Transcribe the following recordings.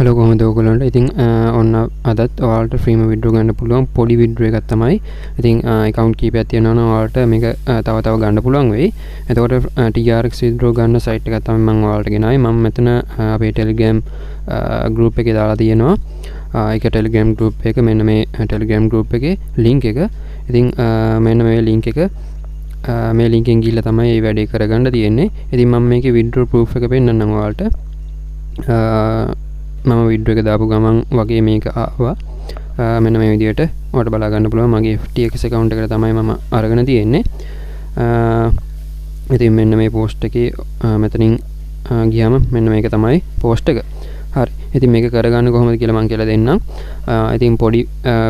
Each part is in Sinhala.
හලෝ කොහොමද ඔයගොල්ලන්ට? ඉතින් ඔන්න අදත් ඔයාලට ෆ්‍රීම විඩ්‍රෝ ගන්න පුළුවන් පොඩි විඩ්‍රෝ එකක් තමයි. ඉතින් account කීපයක් තියෙනවා නම් ඔයාලට මේක තව ගන්න පුළුවන් වෙයි. එතකොට TRX විඩ්‍රෝ ගන්න site එකක් තමයි මම ඔයාලට ගෙනාවේ. මම මෙතන අපේ Telegram group එකේ දාලා තියෙනවා. ඒක Telegram group එක මෙන්න මේ Telegram group එකේ link එක. ඉතින් මෙන්න මේ link එක මේ link එකෙන් ගිහිල්ලා තමයි මේ වැඩේ කරගන්න තියෙන්නේ. ඉතින් මම මේකේ withdraw proof එක පෙන්නන්නම් ඔයාලට. මම විඩ්‍රෝ එක දාපු ගමන් වගේ මේක ආවා. මෙන්න මේ විදිහට ඔයාලට බලා ගන්න පුළුවන් මගේ TRX account එකට තමයි මම අරගෙන තියෙන්නේ. ඉතින් මෙන්න මේ post එකේ මෙතනින් ගියාම මෙන්න මේක තමයි post එක. හරි. ඉතින් මේක කරගන්න කොහොමද කියලා මම කියලා දෙන්නම්. ඉතින් පොඩි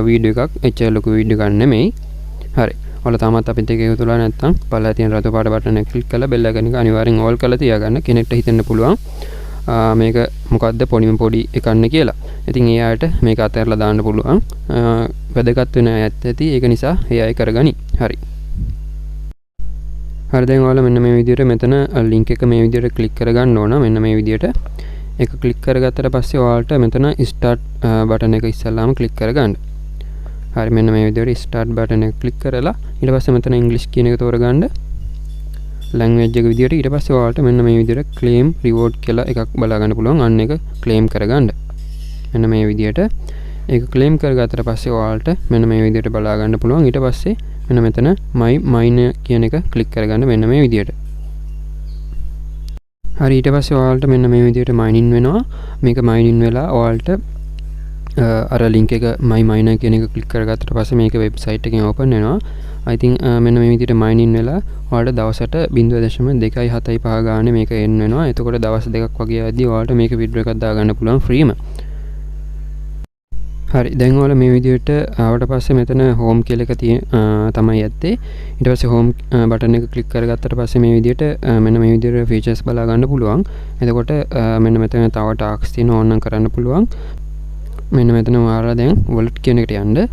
වීඩියෝ එකක් එච්චර ලොකු වීඩියෝ එකක් නෙමෙයි. හරි. ඔයාලා තාමත් අපිත් එක්ක එකතු වෙලා නැත්නම් පල්ලා තියෙන රතු පාට බටන් එක ක්ලික් කරලා බෙල් එකන එක අනිවාර්යෙන් ඕල් කරලා තියාගන්න. කෙනෙක්ට හිතෙන්න පුළුවන් මේක මොකද්ද පොඩි එකන්නේ කියලා. ඉතින් ඒ අයට මේක අතහැරලා දාන්න පුළුවන්. වැදගත් වෙන අයත් ඇති. ඒක නිසා ඒ අය කරගනි. හරි. හරි දැන් ඔයාලා මෙන්න මේ විදිහට මෙතන link එක මේ විදිහට ක්ලික් කරගන්න ඕන. මෙන්න මේ විදිහට ඒක ක්ලික් කරගත්තට පස්සේ ඔයාලට මෙතන start බටන් එක ඉස්සල්ලාම ක්ලික් කරගන්න. හරි මෙන්න මේ විදිහට start බටන් එක ක්ලික් කරලා ඊට පස්සේ මෙතන English කියන එක තෝරගන්න. language එක විදිහට ඊට පස්සේ ඔයාලට මෙන්න මේ විදිහට claim reward කියලා එකක් බලා ගන්න පුළුවන්. අන්න එක claim කරගන්න. මෙන්න මේ විදිහට ඒක claim කරගත්තට පස්සේ ඔයාලට මෙන්න මේ විදිහට බලා ගන්න පුළුවන්. ඊට පස්සේ මෙන්න මෙතන my mine කියන එක click කරගන්න මෙන්න මේ විදිහට. හරි ඊට පස්සේ ඔයාලට මෙන්න මේ විදිහට mine in වෙනවා. මේක mine in වෙලා ඔයාලට අර link එක my mine කියන එක click කරගත්තට පස්සේ මේක website එකෙන් open වෙනවා. I think මෙන්න මේ විදිහට mine in වෙලා ඔයාලට දවසට 0.275 ගානේ මේක එන්න වෙනවා. එතකොට දවස් දෙකක් වගේ යද්දී ඔයාලට මේක withdraw එකක් දාගන්න පුළුවන් ෆ්‍රීම. හරි දැන් ඔයාලා මේ විදිහට ආවට පස්සේ මෙතන home කියලා එක තමයි ඇත්තේ. ඊට පස්සේ home බටන් එක click කරගත්තට පස්සේ මේ විදිහට මෙන්න මේ විදිහට features බලා ගන්න පුළුවන්. එතකොට මෙන්න මෙතන තව tasks තියෙනවා ඕනනම් කරන්න පුළුවන්. මෙන්න මෙතන ඔයාලා දැන් wallet කියන එකට යන්න.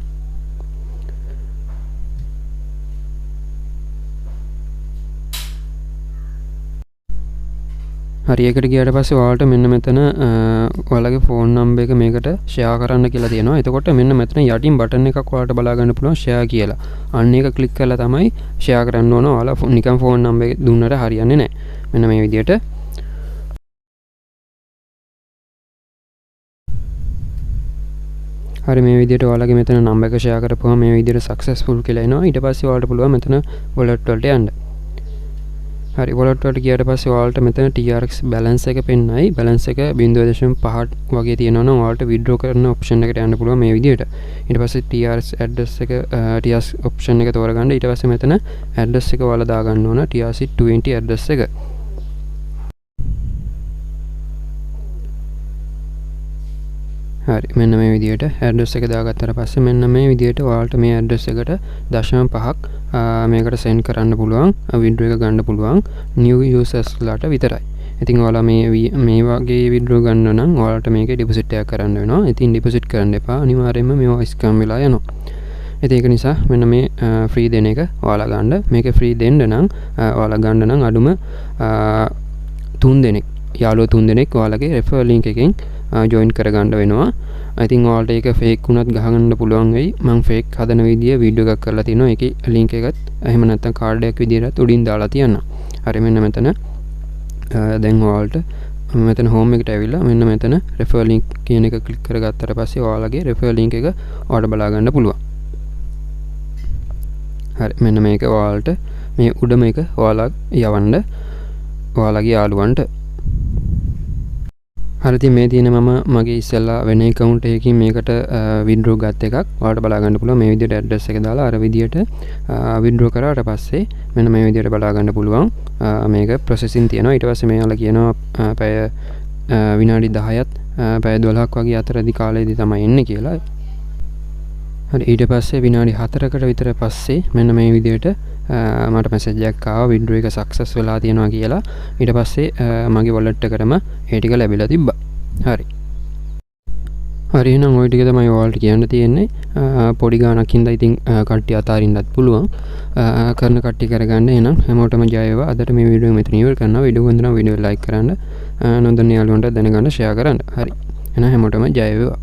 හරි ඒකට ගියාට පස්සේ ඔයාලට මෙන්න මෙතන ඔයාලගේ ෆෝන් නම්බර් එක මේකට ෂෙයා කරන්න කියලා තියෙනවා. එතකොට මෙන්න මෙතන යටින් බටන් එකක් ඔයාලට බලා ගන්න පුළුවන් ෂෙයා කියලා. අන්න ඒක ක්ලික් කරලා තමයි ෂෙයා කරන්න ඕන. ඔයාලා නිකන් ෆෝන් නම්බර් එක දුන්නට හරියන්නේ නැහැ. මෙන්න මේ විදිහට හරි මේ විදිහට ඔයාලගේ මෙතන නම්බර් එක ෂෙයා කරපුවම මේ විදිහට සක්සස්ෆුල් කියලා එනවා. ඊට පස්සේ ඔයාලට පුළුවන් මෙතන wallet වලට යන්න. හරි wallet වලට ගියාට පස්සේ ඔයාලට මෙතන TRX balance එක පෙන්නයි. balance එක 0.5 වගේ තියෙනවා නම් ඔයාලට withdraw කරන option එකට යන්න පුළුවන් මේ විදිහට. ඊට පස්සේ TRX address එක TRX option එක තෝරගන්න. ඊට පස්සේ මෙතන address එක ඔයාලා දාගන්න ඕන TRX 20 address එක. හරි මෙන්න මේ විදිහට address එක දාගත්තට පස්සේ මෙන්න මේ විදිහට ඔයාලට මේ address එකට 0.5ක් මේකට send කරන්න පුළුවන් withdraw එක ගන්න පුළුවන් new users ලාට විතරයි. ඉතින් ඔයාලා මේ වගේ withdraw ගන්න නම් ඔයාලට මේකේ deposit එකක් කරන්න වෙනවා. ඉතින් deposit කරන්න එපා. අනිවාර්යයෙන්ම මේවා scam වෙලා යනවා. ඉතින් ඒක නිසා මෙන්න මේ free දෙන එක ඔයාලා ගන්න. මේක free දෙන්න නම් ඔයාලා ගන්න නම් අඩුම 3 දෙනෙක් යාළුවෝ 3 දෙනෙක් ඔයාලගේ referral link එකෙන් join කරගන්න වෙනවා. I think ඔයාලට ඒක fake වුණත් ගහගන්න පුළුවන් වෙයි. මම fake හදන විදිය වීඩියෝ එකක් කරලා තිනවා. ඒකේ link එකත් එහෙම නැත්නම් කාඩ් එකක් විදියට උඩින් දාලා තියන්න. හරි මෙන්න මෙතන දැන් ඔයාලට මෙතන home එකට ඇවිල්ලා මෙන්න මෙතන refer link කියන එක click කරගත්තට පස්සේ ඔයාලගේ refer link එක ඔයාලට බලා ගන්න පුළුවන්. හරි මෙන්න මේක ඔයාලට මේ උඩ මේක ඔයාලා යවන්න ඔයාලගේ යාළුවන්ට. හරි ඉතින් මේ තියෙන මම මගේ ඉස්සෙල්ලා වෙන account එකකින් මේකට withdraw ගත්ත එකක් ඔයාලට බලා ගන්න පුළුවන්. මේ විදිහට address එක දාලා අර විදිහට withdraw කරාට පස්සේ මෙන්න මේ විදිහට බලා ගන්න පුළුවන්. මේක processing තියෙනවා. ඊට පස්සේ මේවල කියනවා පැය විනාඩි 10ත් පැය 12ක් වගේ අතරදී කාලෙදී තමයි එන්නේ කියලා. හරි ඊට පස්සේ විනාඩි 4කට විතර පස්සේ මෙන්න මේ විදිහට මට message එකක් ආවා withdraw එක success වෙලා තියෙනවා කියලා. ඊට පස්සේ මගේ wallet එකටම ඒ ටික ලැබිලා තිබ්බා. හරි. හරි එහෙනම් ওই ටික තමයි ඔයාලට කියන්න තියෙන්නේ. පොඩි ගාණක් හින්දා ඉතින් කට්ටිය අතාරින්නත් පුළුවන්. කරන කට්ටිය කරගන්න. එහෙනම් හැමෝටම ජය වේවා. අදට මේ වීඩියෝ මෙතන ඉවර කරනවා. වීඩියෝ හොඳ නම් වීඩියෝ like කරන්න. නොදන්න යාළුවන්ට දැනගන්න share කරන්න. හරි. එන හැමෝටම ජය වේවා.